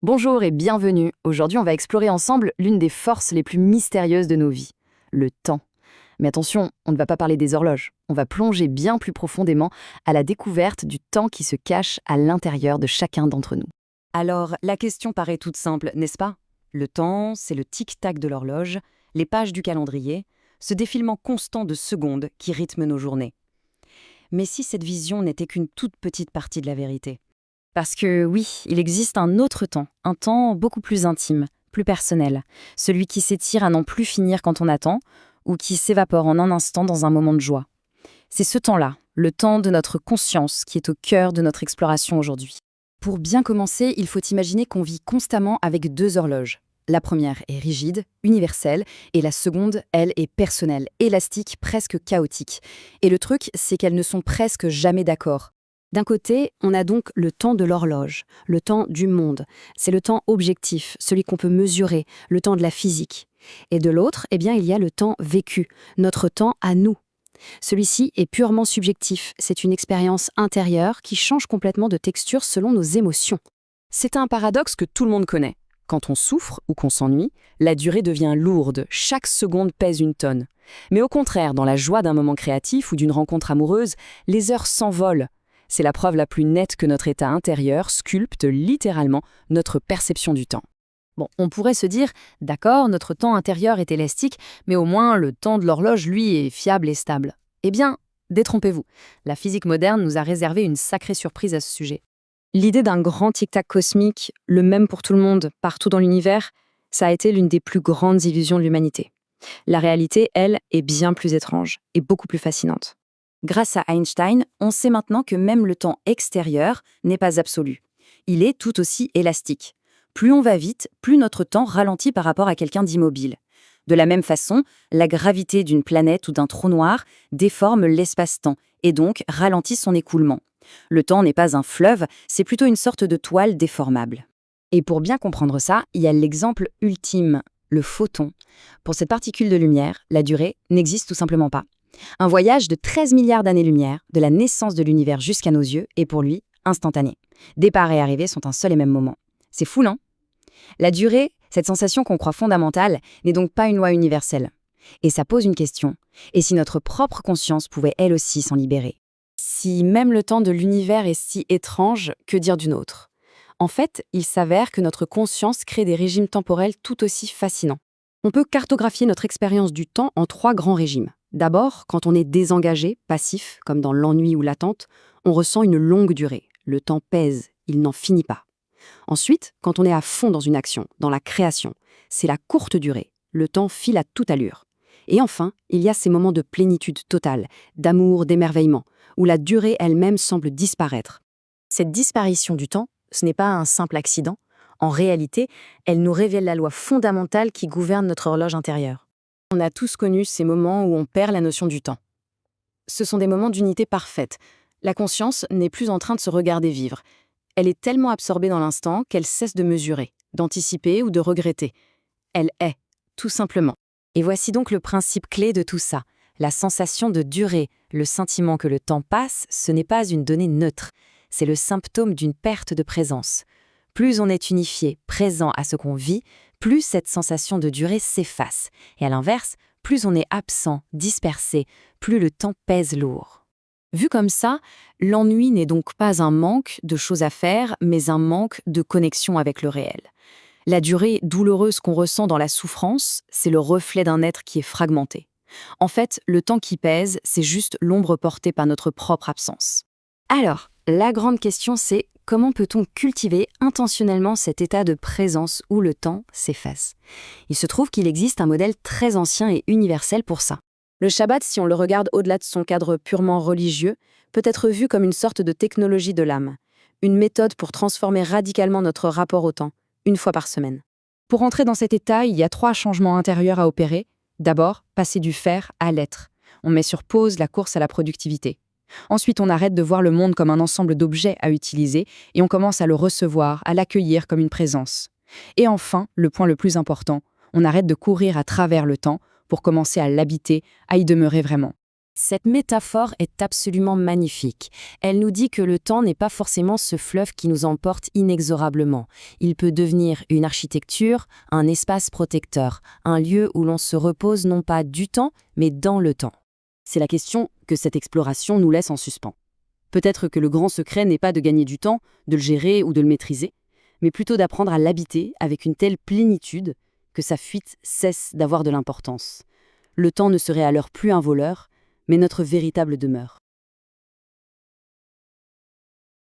Bonjour et bienvenue. Aujourd'hui, on va explorer ensemble l'une des forces les plus mystérieuses de nos vies, le temps. Mais attention, on ne va pas parler des horloges. On va plonger bien plus profondément à la découverte du temps qui se cache à l'intérieur de chacun d'entre nous. Alors, la question paraît toute simple, n'est-ce pas? Le temps, c'est le tic-tac de l'horloge, les pages du calendrier, ce défilement constant de secondes qui rythme nos journées. Mais si cette vision n'était qu'une toute petite partie de la vérité? Parce que oui, il existe un autre temps, un temps beaucoup plus intime, plus personnel, celui qui s'étire à n'en plus finir quand on attend, ou qui s'évapore en un instant dans un moment de joie. C'est ce temps-là, le temps de notre conscience, qui est au cœur de notre exploration aujourd'hui. Pour bien commencer, il faut imaginer qu'on vit constamment avec deux horloges. La première est rigide, universelle, et la seconde, elle, est personnelle, élastique, presque chaotique. Et le truc, c'est qu'elles ne sont presque jamais d'accord. D'un côté, on a donc le temps de l'horloge, le temps du monde. C'est le temps objectif, celui qu'on peut mesurer, le temps de la physique. Et de l'autre, il y a le temps vécu, notre temps à nous. Celui-ci est purement subjectif, c'est une expérience intérieure qui change complètement de texture selon nos émotions. C'est un paradoxe que tout le monde connaît. Quand on souffre ou qu'on s'ennuie, la durée devient lourde, chaque seconde pèse une tonne. Mais au contraire, dans la joie d'un moment créatif ou d'une rencontre amoureuse, les heures s'envolent. C'est la preuve la plus nette que notre état intérieur sculpte littéralement notre perception du temps. Bon, on pourrait se dire, d'accord, notre temps intérieur est élastique, mais au moins le temps de l'horloge, lui, est fiable et stable. Eh bien, détrompez-vous. La physique moderne nous a réservé une sacrée surprise à ce sujet. L'idée d'un grand tic-tac cosmique, le même pour tout le monde, partout dans l'univers, ça a été l'une des plus grandes illusions de l'humanité. La réalité, elle, est bien plus étrange et beaucoup plus fascinante. Grâce à Einstein, on sait maintenant que même le temps extérieur n'est pas absolu. Il est tout aussi élastique. Plus on va vite, plus notre temps ralentit par rapport à quelqu'un d'immobile. De la même façon, la gravité d'une planète ou d'un trou noir déforme l'espace-temps et donc ralentit son écoulement. Le temps n'est pas un fleuve, c'est plutôt une sorte de toile déformable. Et pour bien comprendre ça, il y a l'exemple ultime, le photon. Pour cette particule de lumière, la durée n'existe tout simplement pas. Un voyage de 13 milliards d'années-lumière, de la naissance de l'univers jusqu'à nos yeux, est pour lui instantané. Départ et arrivée sont un seul et même moment. C'est fou, non? La durée, cette sensation qu'on croit fondamentale, n'est donc pas une loi universelle. Et ça pose une question. Et si notre propre conscience pouvait elle aussi s'en libérer? Si même le temps de l'univers est si étrange, que dire d'une autre? En fait, il s'avère que notre conscience crée des régimes temporels tout aussi fascinants. On peut cartographier notre expérience du temps en 3 grands régimes. D'abord, quand on est désengagé, passif, comme dans l'ennui ou l'attente, on ressent une longue durée. Le temps pèse, il n'en finit pas. Ensuite, quand on est à fond dans une action, dans la création, c'est la courte durée. Le temps file à toute allure. Et enfin, il y a ces moments de plénitude totale, d'amour, d'émerveillement, où la durée elle-même semble disparaître. Cette disparition du temps, ce n'est pas un simple accident. En réalité, elle nous révèle la loi fondamentale qui gouverne notre horloge intérieure. On a tous connu ces moments où on perd la notion du temps. Ce sont des moments d'unité parfaite. La conscience n'est plus en train de se regarder vivre. Elle est tellement absorbée dans l'instant qu'elle cesse de mesurer, d'anticiper ou de regretter. Elle est, tout simplement. Et voici donc le principe clé de tout ça. La sensation de durée, le sentiment que le temps passe, ce n'est pas une donnée neutre. C'est le symptôme d'une perte de présence. Plus on est unifié, présent à ce qu'on vit, plus cette sensation de durée s'efface. Et à l'inverse, plus on est absent, dispersé, plus le temps pèse lourd. Vu comme ça, l'ennui n'est donc pas un manque de choses à faire, mais un manque de connexion avec le réel. La durée douloureuse qu'on ressent dans la souffrance, c'est le reflet d'un être qui est fragmenté. En fait, le temps qui pèse, c'est juste l'ombre portée par notre propre absence. Alors, la grande question c'est comment peut-on cultiver intentionnellement cet état de présence où le temps s'efface? Il se trouve qu'il existe un modèle très ancien et universel pour ça. Le Shabbat, si on le regarde au-delà de son cadre purement religieux, peut être vu comme une sorte de technologie de l'âme, une méthode pour transformer radicalement notre rapport au temps, une fois par semaine. Pour entrer dans cet état, il y a 3 changements intérieurs à opérer. D'abord, passer du faire à l'être. On met sur pause la course à la productivité. Ensuite, on arrête de voir le monde comme un ensemble d'objets à utiliser et on commence à le recevoir, à l'accueillir comme une présence. Et enfin, le point le plus important, on arrête de courir à travers le temps pour commencer à l'habiter, à y demeurer vraiment. Cette métaphore est absolument magnifique. Elle nous dit que le temps n'est pas forcément ce fleuve qui nous emporte inexorablement. Il peut devenir une architecture, un espace protecteur, un lieu où l'on se repose non pas du temps, mais dans le temps. C'est la question que cette exploration nous laisse en suspens. Peut-être que le grand secret n'est pas de gagner du temps, de le gérer ou de le maîtriser, mais plutôt d'apprendre à l'habiter avec une telle plénitude que sa fuite cesse d'avoir de l'importance. Le temps ne serait alors plus un voleur, mais notre véritable demeure.